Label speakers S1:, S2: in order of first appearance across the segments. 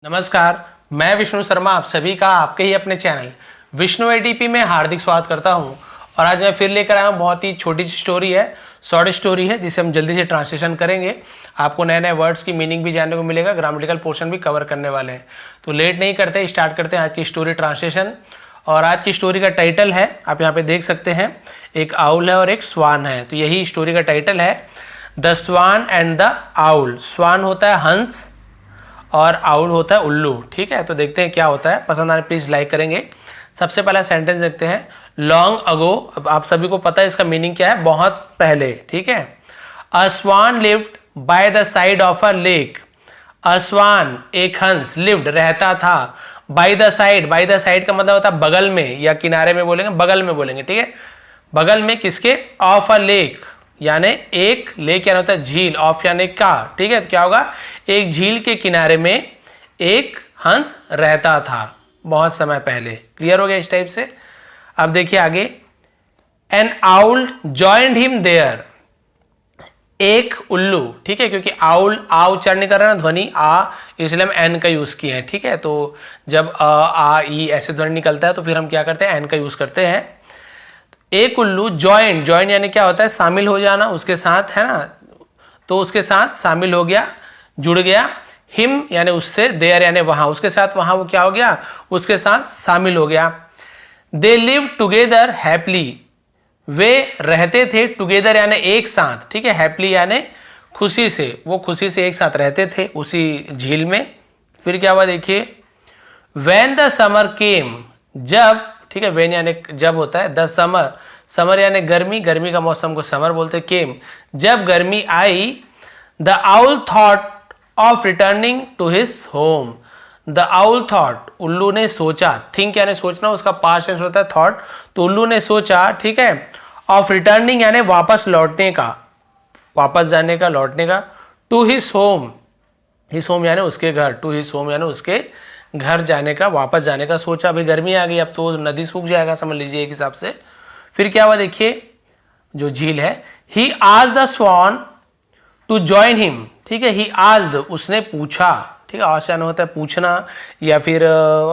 S1: नमस्कार, मैं विष्णु शर्मा आप सभी का आपके ही अपने चैनल विष्णु एटीपी में हार्दिक स्वागत करता हूं। और आज मैं फिर लेकर आया हूं बहुत ही छोटी सी स्टोरी है, शॉर्ट स्टोरी है जिसे हम जल्दी से ट्रांसलेशन करेंगे। आपको नए नए वर्ड्स की मीनिंग भी जानने को मिलेगा, ग्रामेटिकल पोर्शन भी कवर करने वाले हैं। तो लेट नहीं करते, स्टार्ट करते हैं आज की स्टोरी ट्रांसलेशन। और आज की स्टोरी का टाइटल है, आप यहाँ पे देख सकते हैं, एक आउल है और एक स्वान है। तो यही स्टोरी का टाइटल है, the swan and the owl. Swan होता है हंस और आउल होता है उल्लू। ठीक है, तो देखते हैं क्या होता है। पसंद आने प्लीज लाइक करेंगे। सबसे पहला सेंटेंस देखते हैं, लॉन्ग अगो। अब आप सभी को पता है इसका मीनिंग क्या है, बहुत पहले। ठीक है, a swan lived by the side of a lake. A swan एक हंस, लिव्ड रहता था, by the side, by the side का मतलब होता है बगल में या किनारे में बोलेंगे, बगल में बोलेंगे। ठीक है, बगल में किसके, ऑफ अ लेक यानी एक, लेक यानी होता है झील, ऑफ यानी का। ठीक है, तो क्या होगा, एक झील के किनारे में एक हंस रहता था बहुत समय पहले। क्लियर हो गया इस टाइप से। अब देखिए आगे, an owl joined him there. एक उल्लू, ठीक है, क्योंकि आउल आ उच्चारण नहीं कर रहा ना, ध्वनि आ, इसलिए हम एन का यूज किए हैं। ठीक है, तो जब आ ई ऐसे ध्वनि निकलता है तो फिर हम क्या करते हैं, एन का यूज करते हैं। एक उल्लू ज्वाइन, ज्वाइन यानी क्या होता है, शामिल हो जाना उसके साथ, है ना, तो उसके साथ शामिल हो गया, जुड़ गया। हिम यानी उससे, देयर यानी वहां, उसके साथ वहां वो क्या हो गया, उसके साथ शामिल हो गया। दे लिव टुगेदर हैप्पली, वे रहते थे, टुगेदर यानी एक साथ। ठीक है, हैप्पली यानी खुशी से, वो खुशी से एक साथ रहते थे उसी झील में। फिर क्या हुआ देखिए, व्हेन द समर केम, जब, ठीक है, वेन यानी जब होता है, द समर, समर यानी गर्मी, गर्मी का मौसम को समर बोलते हैं। केम, जब गर्मी आई, the owl thought of returning to his home. The owl thought, उल्लू ने सोचा, थिंक यानी सोचना, उसका पास्ट टेंस होता है थॉट, तो उल्लू ने सोचा, ठीक है, ऑफ रिटर्निंग यानी वापस लौटने का, वापस जाने का, लौटने का, to his home, his home यानी उसके घर, टू हिज होम यानी उसके घर जाने का, वापस जाने का सोचा। अभी गर्मी आ गई, अब तो नदी सूख जाएगा, समझ लीजिए एक हिसाब से। फिर क्या हुआ देखिए, जो झील है, he asked the swan to join him. ठीक है, ही आस्क्ड, उसने पूछा। ठीक है, आस्क होता है पूछना, या फिर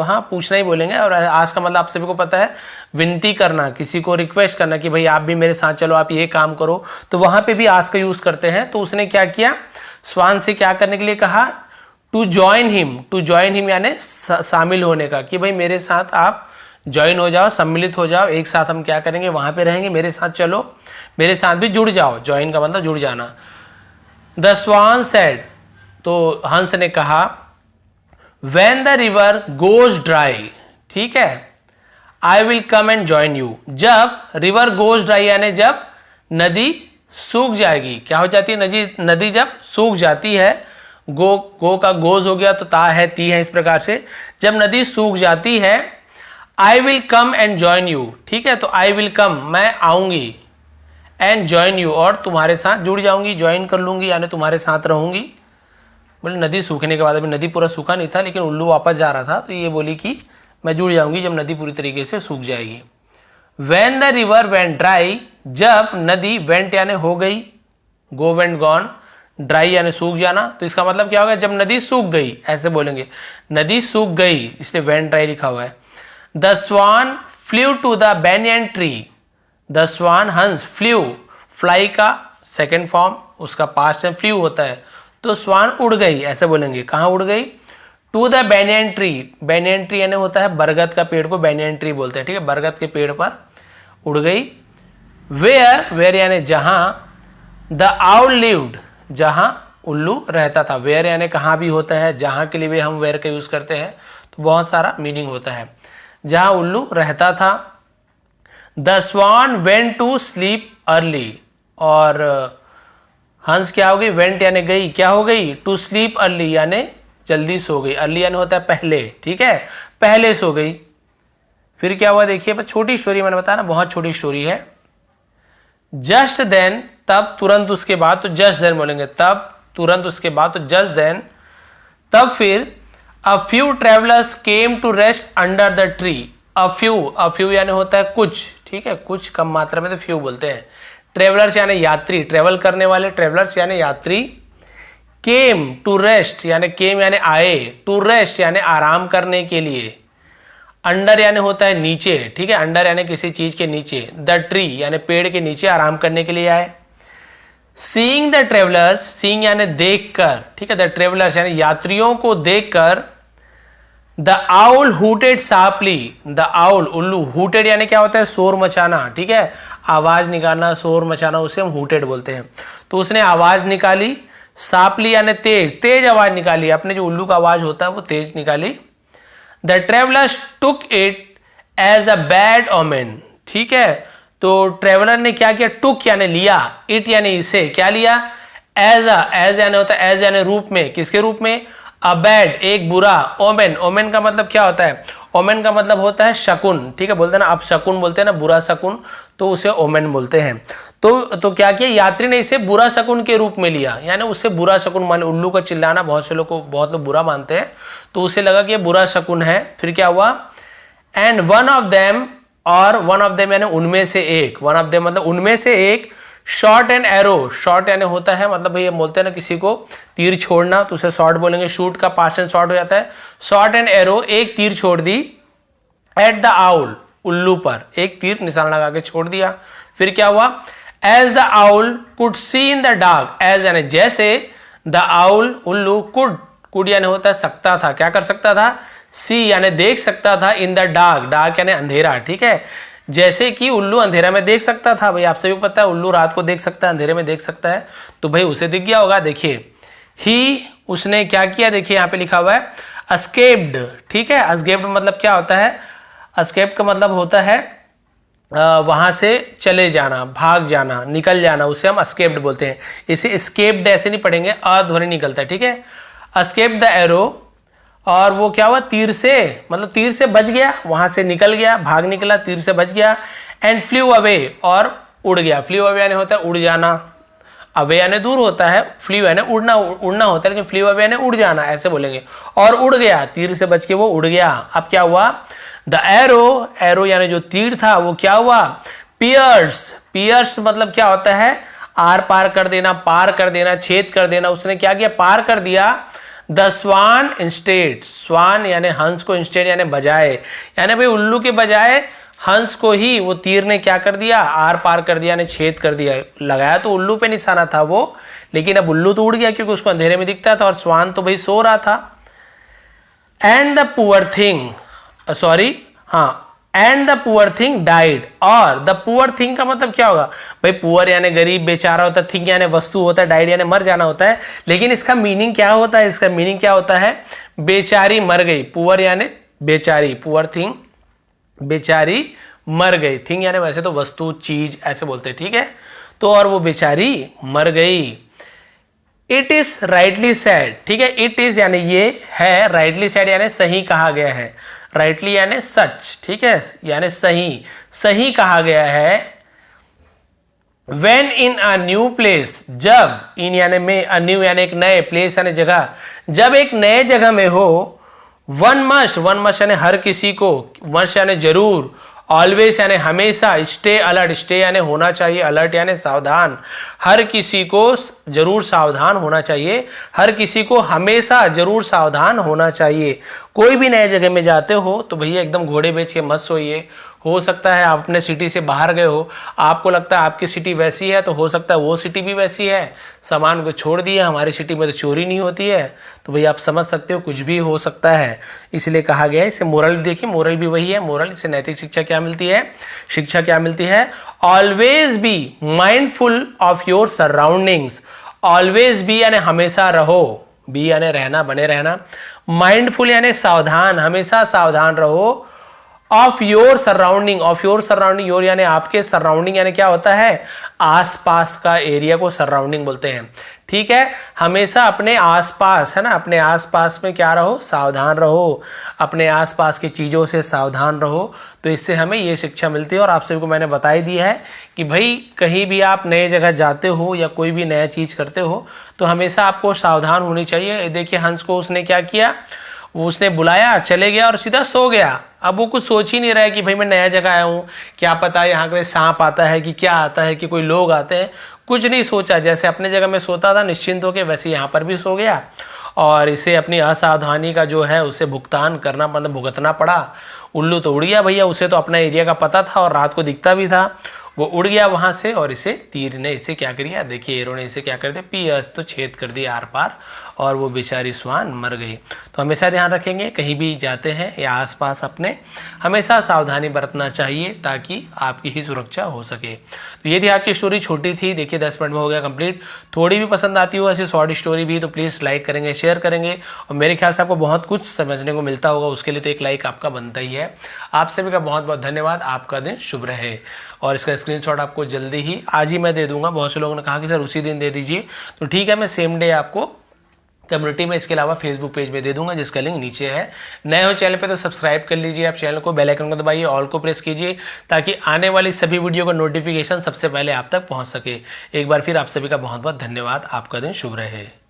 S1: हाँ पूछना ही बोलेंगे। और आस्क का मतलब आप सभी को पता है, विनती करना, किसी को रिक्वेस्ट करना कि भाई आप भी मेरे साथ चलो, आप ये काम करो, तो वहां पे भी आस्क का यूज करते हैं। तो उसने क्या किया, स्वान से क्या करने के लिए कहा, to join him. To join him यानी शामिल होने का, कि भाई मेरे साथ आप ज्वाइन हो जाओ, सम्मिलित हो जाओ, एक साथ हम क्या करेंगे, वहां पे रहेंगे, मेरे साथ चलो, मेरे साथ भी जुड़ जाओ। ज्वाइन का मतलब जुड़ जाना। द स्वान सेड, तो हंस ने कहा, when the river goes dry, ठीक है, I will come and join you. जब रिवर गोज ड्राई यानी जब नदी सूख जाएगी, क्या हो जाती है, नदी जब सूख जाती है, गो का गोज हो गया तो ता है, ती है, इस प्रकार से जब नदी सूख जाती है, I will come and join you. ठीक है, तो आई विल कम, मैं आऊंगी, एंड ज्वाइन यू, और तुम्हारे साथ जुड़ जाऊंगी, ज्वाइन कर लूंगी, यानी तुम्हारे साथ रहूंगी। बोले नदी सूखने के बाद, अभी नदी पूरा सूखा नहीं था लेकिन उल्लू वापस जा रहा था, तो ये बोली कि मैं जुड़ जाऊंगी जब नदी पूरी तरीके से सूख जाएगी। When the river went dry, जब नदी, वेंट यानी हो गई, गो वेंट गॉन, ड्राई यानी सूख जाना, तो इसका मतलब क्या होगा, जब नदी सूख गई, ऐसे बोलेंगे, नदी सूख गई, इसलिए वेंट ड्राई लिखा हुआ है। The swan flew to the banyan tree. The swan हंस, फ्ल्यू, फ्लाई का सेकेंड फॉर्म, उसका पास्ट में फ्ल्यू होता है, तो स्वान उड़ गई, ऐसे बोलेंगे। कहाँ उड़ गई, to the banyan tree. banyan tree यानी होता है बरगद का पेड़ को banyan ट्री बोलते हैं। ठीक है, बरगद के पेड़ पर उड़ गई। वेयर, वेयर यानी जहां, द आउल लिव्ड, जहां उल्लू रहता था। वेयर यानी कहाँ भी होता है, जहां के लिए भी हम वेयर का यूज करते हैं, तो बहुत सारा मीनिंग होता है, जहां उल्लू रहता था। The swan went to sleep early, और हंस क्या हो गई, वेंट यानी गई, क्या हो गई, टू स्लीप अर्ली यानी जल्दी सो गई। अर्ली यानी होता है पहले, ठीक है, पहले सो गई। फिर क्या हुआ देखिए, बस छोटी स्टोरी, मैंने बताया ना बहुत छोटी स्टोरी है। जस्ट देन, तब, तुरंत उसके बाद, तो जस्ट देन बोलेंगे, तब, तुरंत उसके बाद, तो जस्ट देन, तब फिर, a few travellers came to rest under the tree. A few यानी होता है कुछ, ठीक है, कुछ कम मात्रा में, तो फ्यू बोलते हैं। ट्रेवलर्स यानी यात्री, ट्रेवल करने वाले, ट्रेवलर्स यानी यात्री, केम टू रेस्ट यानी केम यानी आए, टू रेस्ट यानी आराम करने के लिए, अंडर यानी होता है नीचे, ठीक है, अंडर यानी किसी चीज के नीचे, द ट्री यानी पेड़ के नीचे आराम करने के लिए आए। सीइंग द ट्रेवलर्स, सीइंग यानी देखकर, ठीक है, द ट्रेवलर्स यानी यात्रियों को देखकर, the owl hooted sharply, the owl उल्लू, हुटेड यानी क्या होता है शोर मचाना, ठीक है, आवाज निकालना, शोर मचाना, उसे हम हुटेड बोलते हैं। तो उसने आवाज निकाली, शार्पली यानी तेज, तेज आवाज निकाली, अपने जो उल्लू का आवाज होता है वो तेज निकाली। The travellers took it as a bad omen, ठीक है, तो ट्रेवलर ने क्या किया, टुक यानी लिया, इट यानी इसे, क्या लिया, एज यानी होता है एज यानी रूप में, किसके रूप में, अ बैड एक बुरा, ओमेन, ओमेन का मतलब क्या होता है, ओमेन का मतलब होता है शकुन, ठीक है, बोलते हैं ना आप शकुन बोलते हैं ना, बुरा शकुन, तो उसे ओमेन बोलते हैं। तो क्या किया, यात्री ने इसे बुरा शकुन के रूप में लिया, यानी उसे बुरा शकुन मान, उल्लू का चिल्लाना बहुत लोग बुरा मानते हैं, तो उसे लगा कि ये बुरा शकुन है। फिर क्या हुआ, एंड वन ऑफ देम, और वन ऑफ देम यानी उनमें से एक, वन ऑफ देम मतलब उनमें से एक, शॉर्ट एंड एरो, शॉर्ट यानी होता है मतलब भैया बोलते हैं ना किसी को तीर छोड़ना, तो उसे शॉर्ट बोलेंगे, शूट का पास्ट टेंस शॉर्ट हो जाता है, शॉर्ट एंड एरो, एक तीर छोड़ दी, एट द आउल उल्लू पर, एक तीर निशाना लगा के छोड़ दिया। फिर क्या हुआ, as the owl could see in the dark, as यानी जैसे, द आउल उल्लू, कुड यानी होता है सकता था, क्या कर सकता था, सी यानी देख सकता था, इन द डार्क, डार्क यानी अंधेरा, ठीक है, जैसे कि उल्लू अंधेरा में देख सकता था, भाई आपसे भी पता है उल्लू रात को देख सकता है, अंधेरे में देख सकता है, तो भाई उसे दिख गया होगा। देखिए ही, उसने क्या किया, देखिए यहाँ पे लिखा हुआ है अस्केप्ड, ठीक है, अस्केप्ड मतलब क्या होता है, अस्केप का मतलब होता है वहां से चले जाना, भाग जाना, निकल जाना, उसे हम अस्केप्ड बोलते हैं। इसे एस्केप्ड ऐसे नहीं पढ़ेंगे, अ ध्वनि निकलता है, ठीक है, अस्केप द एरो, और वो क्या हुआ, तीर से मतलब तीर से बच गया, वहां से निकल गया, भाग निकला, तीर से बच गया, एंड फ्लू अवे, और उड़ गया, फ्लू अवे यानी होता है उड़ जाना, अवे यानी दूर होता है, फ्लू यानी उड़ना, उड़ना होता है, लेकिन फ्लू अवे यानी उड़ जाना ऐसे बोलेंगे, और उड़ गया, तीर से बच के वो उड़ गया। अब क्या हुआ, द एरो, एरो यानी जो तीर था वो क्या हुआ, पियर्स, पियर्स मतलब क्या होता है, आर पार कर देना, पार कर देना, छेद कर देना, उसने क्या किया, पार कर दिया, द स्वान इंस्टेड, स्वान यानी हंस को, इंस्टेड यानी बजाय, यानी भाई उल्लू के बजाय हंस को ही वो तीर ने क्या कर दिया, आर पार कर दिया, यानी छेद कर दिया। लगाया तो उल्लू पे निशाना था वो, लेकिन अब उल्लू तो उड़ गया क्योंकि उसको अंधेरे में दिखता था, और स्वान तो भाई सो रहा था। And the poor thing, sorry हाँ, and the poor thing died, और द पुअर थिंग का मतलब क्या होगा भाई, पुअर यानी गरीब, बेचारा होता है, थिंग यानी वस्तु होता है, डाइड यानी मर जाना होता है, लेकिन इसका मीनिंग क्या होता है, इसका मीनिंग क्या होता है, बेचारी मर गई, पुअर यानी बेचारी, पुअर थिंग बेचारी मर गई, थिंग यानी वैसे तो वस्तु चीज ऐसे बोलते हैं, ठीक है, तो और वो बेचारी मर गई। इट इज राइटली सेड, ठीक है, इट इज यानी ये है, राइटली सेड यानी सही कहा गया है, राइटली यानी सच, ठीक है, यानी सही, सही कहा गया है। When in a new place, जब, इन यानी में, अ न्यू यानी एक नए, प्लेस यानी जगह, जब एक नए जगह में हो, वन मस्ट यानी हर किसी को, मस्ट यानी जरूर, ऑलवेज यानी हमेशा, स्टे अलर्ट, स्टे यानी होना चाहिए, अलर्ट यानी सावधान, हर किसी को जरूर सावधान होना चाहिए, हर किसी को हमेशा जरूर सावधान होना चाहिए। कोई भी नए जगह में जाते हो तो भैया एकदम घोड़े बेच के मत सोइए, हो सकता है आप अपने सिटी से बाहर गए हो, आपको लगता है आपकी सिटी वैसी है, तो हो सकता है वो सिटी भी वैसी है, सामान को छोड़ दिया, हमारी सिटी में तो चोरी नहीं होती है, तो भैया आप समझ सकते हो कुछ भी हो सकता है, इसलिए कहा गया है। इसे मोरल देखिए, मोरल भी वही है, मोरल, इससे नैतिक शिक्षा क्या मिलती है, शिक्षा क्या मिलती है, always be mindful of your surroundings, always be यानी हमेशा रहो, बी यानी रहना, बने रहना, माइंडफुल यानी सावधान, हमेशा सावधान रहो, of your surrounding, of your surrounding, your यानी आपके, सराउंडिंग यानी क्या होता है, आसपास का एरिया को सराउंडिंग बोलते हैं, ठीक है, हमेशा अपने आसपास, है ना, अपने आसपास में क्या रहो, सावधान रहो, अपने आसपास की चीज़ों से सावधान रहो। तो इससे हमें ये शिक्षा मिलती है, और आप सभी को मैंने बता ही दिया है कि भाई कहीं भी आप नए जगह जाते हो या कोई भी नया चीज़ करते हो तो हमेशा आपको सावधान होनी चाहिए। देखिए हंस को उसने क्या किया, वो उसने बुलाया, चले गया और सीधा सो गया। अब वो कुछ सोच ही नहीं रहा है कि भाई मैं नया जगह आया हूँ, क्या पता यहाँ पे सांप आता है कि क्या आता है कि कोई लोग आते हैं, कुछ नहीं सोचा, जैसे अपने जगह में सोता था निश्चिंत होकर, वैसे यहाँ पर भी सो गया और इसे अपनी असावधानी का जो है उसे भुगतान करना, मतलब भुगतना पड़ा। उल्लू तो उड़ गया भैया, उसे तो अपना एरिया का पता था और रात को दिखता भी था। वो उड़ गया वहाँ से और इसे तीर ने इसे क्या कर दिया, देखिए एरो ने इसे क्या कर दिया, पियर्स तो छेद कर दिया आर पार, और वो बेचारी स्वान मर गई। तो हमेशा ध्यान रखेंगे कहीं भी जाते हैं या आसपास अपने, हमेशा सावधानी बरतना चाहिए ताकि आपकी ही सुरक्षा हो सके। तो ये थी आज की स्टोरी, छोटी थी, देखिए 10 मिनट में हो गया कंप्लीट। थोड़ी भी पसंद आती हो ऐसी शॉर्ट स्टोरी भी तो प्लीज़ लाइक करेंगे, शेयर करेंगे, और मेरे ख्याल से आपको बहुत कुछ समझने को मिलता होगा, उसके लिए तो एक लाइक आपका बनता ही है। आप सभी का बहुत बहुत धन्यवाद, आपका दिन शुभ रहे। और इसका स्क्रीनशॉट आपको जल्दी ही आज ही मैं दे दूंगा। बहुत से लोगों ने कहा कि सर उसी दिन दे दीजिए, तो ठीक है, मैं सेम डे आपको कम्युनिटी में, इसके अलावा फेसबुक पेज में दे दूंगा जिसका लिंक नीचे है। नए हो चैनल पे तो सब्सक्राइब कर लीजिए आप चैनल को, बेल आइकन को दबाइए, ऑल को प्रेस कीजिए ताकि आने वाली सभी वीडियो का नोटिफिकेशन सबसे पहले आप तक पहुंच सके। एक बार फिर आप सभी का बहुत बहुत धन्यवाद, आपका दिन शुभ रहे।